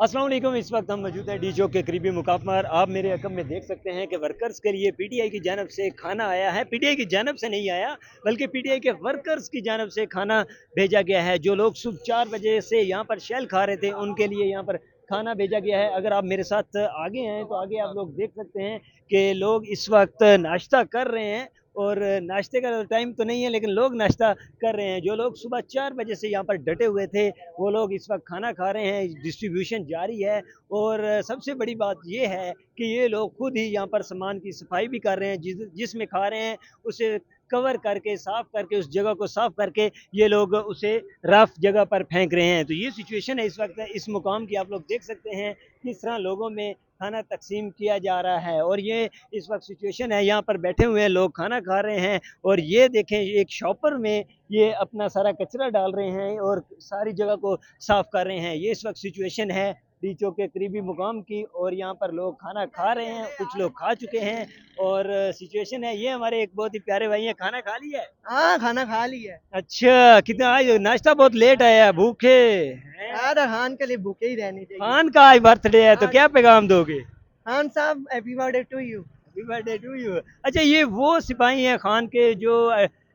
अस्सलाम वालेकुम। इस वक्त हम मौजूद हैं डी चौक के करीबी मुकाम पर। आप मेरे रकम में देख सकते हैं कि वर्कर्स के लिए पीटीआई की जानब से खाना आया है। पीटीआई की जानब से नहीं आया, बल्कि पीटीआई के वर्कर्स की जानब से खाना भेजा गया है। जो लोग सुबह 4 बजे से यहाँ पर शेल खा रहे थे, उनके लिए यहाँ पर खाना भेजा गया है। अगर आप मेरे साथ आगे हैं तो आगे आप लोग देख सकते हैं कि लोग इस वक्त नाश्ता कर रहे हैं। और नाश्ते का टाइम तो नहीं है, लेकिन लोग नाश्ता कर रहे हैं। जो लोग सुबह 4 बजे से यहाँ पर डटे हुए थे, वो लोग इस वक्त खाना खा रहे हैं। डिस्ट्रीब्यूशन जारी है। और सबसे बड़ी बात ये है कि ये लोग खुद ही यहाँ पर सामान की सफाई भी कर रहे हैं। जिसमें खा रहे हैं उसे कवर करके, साफ करके, उस जगह को साफ करके ये लोग उसे रफ जगह पर फेंक रहे हैं। तो ये सिचुएशन है इस वक्त इस मुकाम की। आप लोग देख सकते हैं किस तरह लोगों में खाना तकसीम किया जा रहा है। और ये इस वक्त सिचुएशन है, यहाँ पर बैठे हुए हैं लोग, खाना खा रहे हैं। और ये देखें, एक शॉपर में ये अपना सारा कचरा डाल रहे हैं और सारी जगह को साफ कर रहे हैं। ये इस वक्त सिचुएशन है डी चौक के करीबी मुकाम की। और यहाँ पर लोग खाना खा रहे हैं, कुछ लोग खा चुके हैं। और सिचुएशन है ये। हमारे एक बहुत ही प्यारे भाई हैं, खाना खा लिया है? हाँ, खाना खा लिया है। अच्छा, कितना आज नाश्ता बहुत लेट आया, भूखे हैं? यार खान के लिए भूखे ही रहनी चाहिए। खान का आज बर्थडे है, तो हाँ, क्या पैगाम दोगे? खान साहब happy birthday to you. Happy birthday to you. अच्छा, ये वो सिपाही हैं खान के जो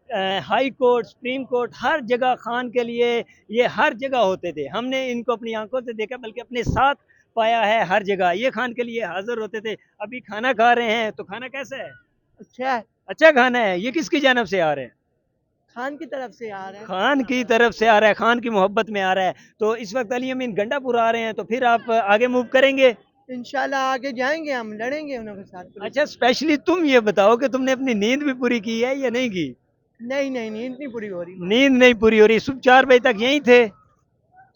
हाई कोर्ट, सुप्रीम कोर्ट, हर जगह खान के लिए ये हर जगह होते थे। हमने इनको अपनी आंखों से देखा, बल्कि अपने साथ पाया है। हर जगह ये खान के लिए हाजिर होते थे। अभी खाना खा रहे हैं, तो खाना कैसा है? अच्छा है। अच्छा खाना है। ये किसकी जानब से आ रहे हैं? खान की तरफ से आ रहा है। खान की तरफ से आ रहा है, खान की मोहब्बत में आ रहा है। तो इस वक्त अली अमीन गंडापुर आ रहे हैं, तो फिर आप आगे मूव करेंगे? इंशाल्लाह आगे जाएंगे, हम लड़ेंगे उनके साथ पुलिस अच्छा, से। स्पेशली तुम ये बताओ कि तुमने अपनी नींद भी पूरी की है या नहीं की? नहीं नहीं, नींद नहीं पूरी हो रही हमारी। नींद नहीं पूरी हो रही? सुबह 4 बजे तक यहीं थे?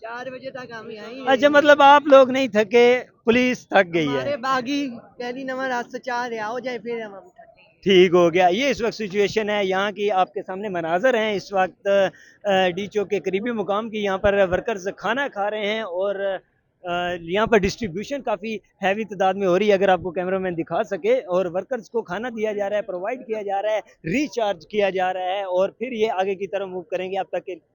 4 बजे तक हम यहीं अच्छा, रहेंगे। मतलब आप लोग नहीं थके, पुलिस थक गई है। हमारे बागी पहली नंबर आज से 4 हो जाए फिर हम थकेंगे। ठीक हो गया। ये इस वक्त सिचुएशन है यहाँ की, आपके सामने मनाजर हैं इस वक्त डी चौक के करीबी मुकाम की। यहाँ पर वर्कर्स खाना खा रहे हैं। और यहाँ पर डिस्ट्रीब्यूशन काफ़ी हैवी तादाद में हो रही है, अगर आपको कैमरामैन दिखा सके। और वर्कर्स को खाना दिया जा रहा है, प्रोवाइड किया जा रहा है, रिचार्ज किया जा रहा है। और फिर ये आगे की तरफ मूव करेंगे। अब तक के